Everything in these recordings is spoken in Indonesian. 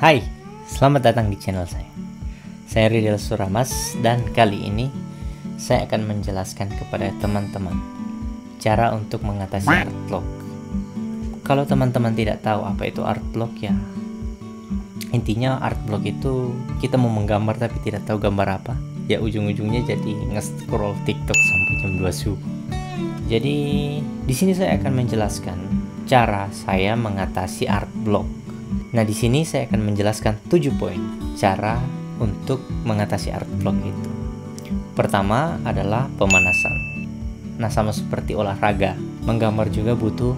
Hai, selamat datang di channel saya. Saya Ridel Suramas dan kali ini saya akan menjelaskan kepada teman-teman cara untuk mengatasi art block. Kalau teman-teman tidak tahu apa itu art block, ya intinya art block itu kita mau menggambar tapi tidak tahu gambar apa, ya ujung-ujungnya jadi nge-scroll TikTok sampai jam 2 subuh. Jadi di sini saya akan menjelaskan cara saya mengatasi art block. Nah, di sini saya akan menjelaskan 7 poin cara untuk mengatasi art block itu. Pertama adalah pemanasan. Nah, sama seperti olahraga, menggambar juga butuh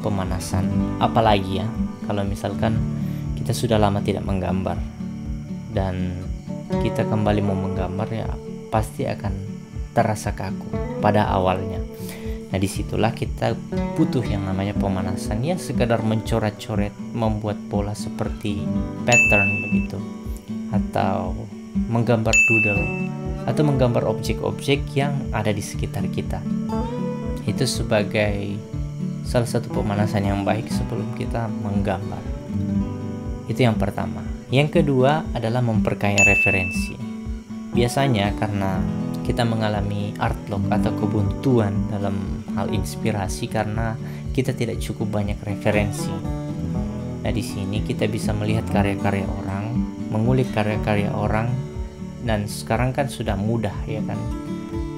pemanasan. Apalagi ya, kalau misalkan kita sudah lama tidak menggambar dan kita kembali mau menggambar, ya pasti akan terasa kaku pada awalnya. Nah, disitulah kita butuh yang namanya pemanasan, ya sekedar mencoret-coret, membuat pola seperti pattern begitu, atau menggambar doodle, atau menggambar objek-objek yang ada di sekitar kita. Itu sebagai salah satu pemanasan yang baik sebelum kita menggambar. Itu yang pertama. Yang kedua adalah memperkaya referensi. Biasanya karena kita mengalami art block atau kebuntuan dalam hal inspirasi karena kita tidak cukup banyak referensi. Nah, di sini kita bisa melihat karya-karya orang, mengulik karya-karya orang, dan sekarang kan sudah mudah ya kan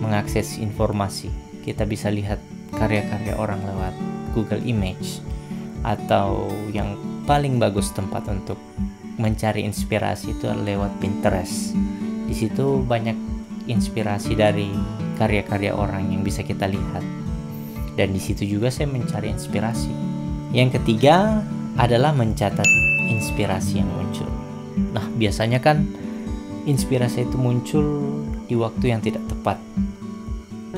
mengakses informasi. Kita bisa lihat karya-karya orang lewat Google Image, atau yang paling bagus tempat untuk mencari inspirasi itu lewat Pinterest. Di situ banyak inspirasi dari karya-karya orang yang bisa kita lihat, dan di situ juga saya mencari inspirasi. Yang ketiga adalah mencatat inspirasi yang muncul. Nah, biasanya kan inspirasi itu muncul di waktu yang tidak tepat,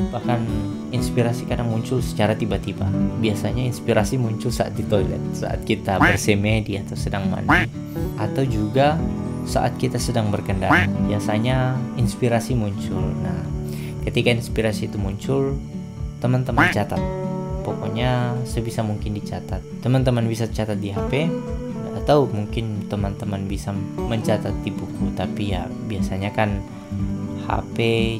bahkan inspirasi kadang muncul secara tiba-tiba. Biasanya inspirasi muncul saat di toilet, saat kita bersemedi atau sedang mandi, atau juga saat kita sedang berkendara. Biasanya inspirasi muncul. Nah, ketika inspirasi itu muncul, teman-teman catat. Pokoknya sebisa mungkin dicatat. Teman-teman bisa catat di HP, atau mungkin teman-teman bisa mencatat di buku. Tapi ya biasanya kan HP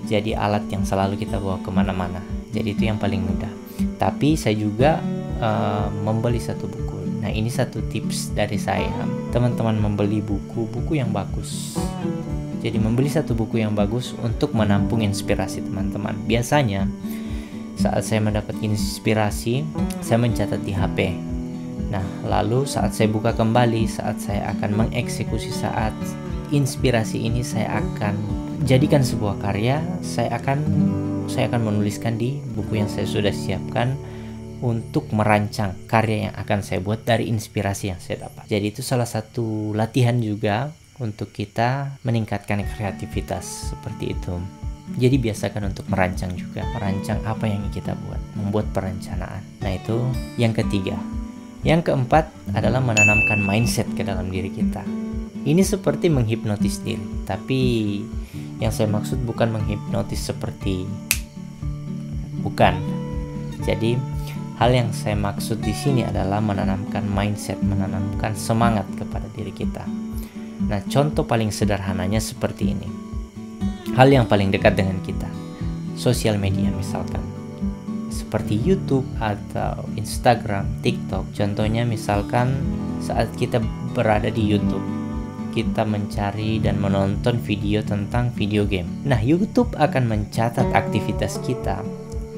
jadi alat yang selalu kita bawa kemana-mana, jadi itu yang paling mudah. Tapi saya juga membeli satu buku. Nah, ini satu tips dari saya. Teman-teman membeli buku yang bagus. Jadi membeli satu buku yang bagus untuk menampung inspirasi teman-teman. Biasanya saat saya mendapat inspirasi, saya mencatat di HP. Nah, lalu saat saya buka kembali, saat saya akan mengeksekusi, saat inspirasi ini saya akan jadikan sebuah karya, saya akan menuliskan di buku yang saya sudah siapkan untuk merancang karya yang akan saya buat dari inspirasi yang saya dapat. Jadi itu salah satu latihan juga untuk kita meningkatkan kreativitas seperti itu. Jadi biasakan untuk merancang juga, merancang apa yang kita buat, membuat perencanaan. Nah, itu yang ketiga. Yang keempat adalah menanamkan mindset ke dalam diri kita. Ini seperti menghipnotis diri, tapi yang saya maksud bukan menghipnotis bukan. Jadi hal yang saya maksud di sini adalah menanamkan mindset, menanamkan semangat kepada diri kita. Nah, contoh paling sederhananya seperti ini. Hal yang paling dekat dengan kita, sosial media misalkan, seperti YouTube atau Instagram, TikTok. Contohnya misalkan saat kita berada di YouTube, kita mencari dan menonton video tentang video game. Nah, YouTube akan mencatat aktivitas kita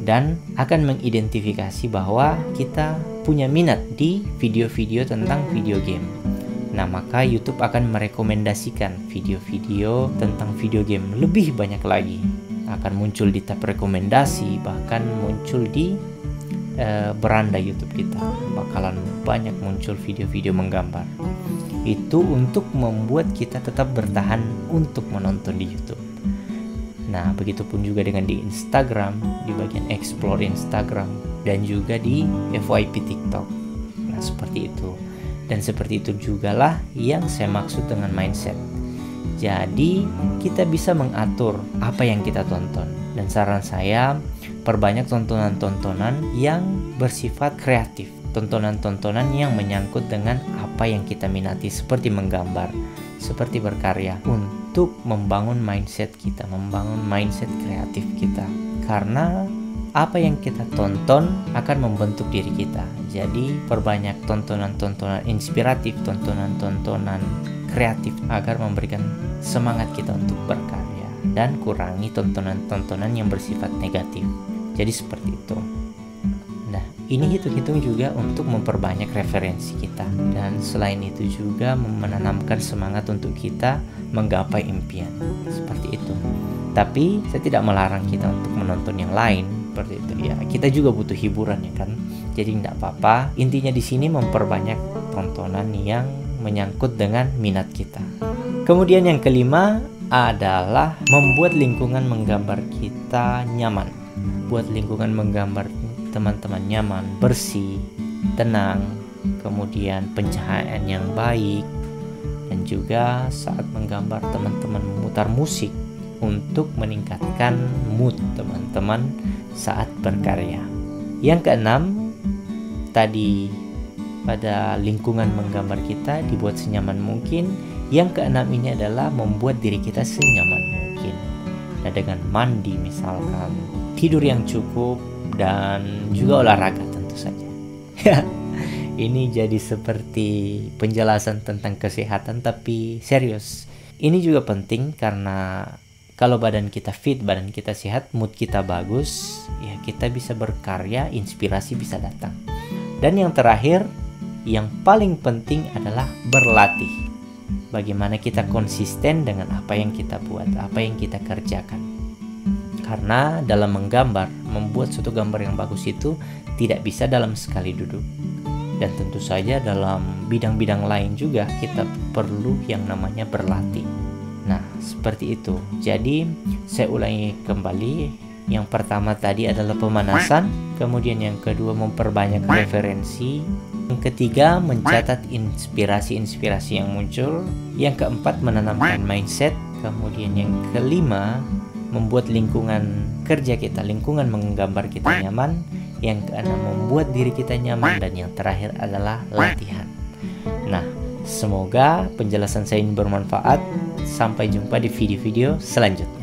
dan akan mengidentifikasi bahwa kita punya minat di video-video tentang video game. Nah, maka YouTube akan merekomendasikan video-video tentang video game lebih banyak lagi. Akan muncul di tab rekomendasi, bahkan muncul di beranda YouTube kita. Bakalan banyak muncul video-video menggambar. Itu untuk membuat kita tetap bertahan untuk menonton di YouTube. Nah, begitupun juga dengan di Instagram, di bagian explore Instagram, dan juga di FYP TikTok. Nah, seperti itu. Dan seperti itu jugalah yang saya maksud dengan mindset. Jadi, kita bisa mengatur apa yang kita tonton. Dan saran saya, perbanyak tontonan-tontonan yang bersifat kreatif. tontonan-tontonan yang menyangkut dengan apa yang kita minati, seperti menggambar, seperti berkarya, untuk membangun mindset kita, membangun mindset kreatif kita. Karena apa yang kita tonton akan membentuk diri kita. Jadi perbanyak tontonan-tontonan inspiratif, tontonan-tontonan kreatif agar memberikan semangat kita untuk berkarya, dan kurangi tontonan-tontonan yang bersifat negatif. Jadi seperti itu. Nah, ini hitung-hitung juga untuk memperbanyak referensi kita, dan selain itu juga menanamkan semangat untuk kita menggapai impian. Seperti itu. Tapi saya tidak melarang kita untuk menonton yang lain. Seperti itu ya, kita juga butuh hiburan ya kan. Jadi tidak apa-apa. Intinya di sini memperbanyak tontonan yang menyangkut dengan minat kita. Kemudian yang kelima adalah membuat lingkungan menggambar kita nyaman. Buat lingkungan menggambar teman-teman nyaman, bersih, tenang, kemudian pencahayaan yang baik, dan juga saat menggambar teman-teman memutar musik untuk meningkatkan mood teman-teman saat berkarya. Yang keenam, tadi pada lingkungan menggambar kita dibuat senyaman mungkin. Yang keenam ini adalah membuat diri kita senyaman mungkin. Nah, dengan mandi misalkan, tidur yang cukup, dan juga olahraga tentu saja. Ini jadi seperti penjelasan tentang kesehatan, tapi serius. Ini juga penting karena kalau badan kita fit, badan kita sehat, mood kita bagus, ya kita bisa berkarya, inspirasi bisa datang. Dan yang terakhir, yang paling penting adalah berlatih. Bagaimana kita konsisten dengan apa yang kita buat, apa yang kita kerjakan. Karena dalam menggambar, membuat suatu gambar yang bagus itu tidak bisa dalam sekali duduk. Dan tentu saja dalam bidang-bidang lain juga kita perlu yang namanya berlatih. Nah, seperti itu. Jadi, saya ulangi kembali. Yang pertama tadi adalah pemanasan. Kemudian yang kedua, memperbanyak referensi. Yang ketiga, mencatat inspirasi-inspirasi yang muncul. Yang keempat, menanamkan mindset. Kemudian yang kelima, membuat lingkungan kerja kita, lingkungan menggambar kita nyaman. Yang keenam, membuat diri kita nyaman. Dan yang terakhir adalah latihan. Nah, semoga penjelasan saya ini bermanfaat. Sampai jumpa di video-video selanjutnya.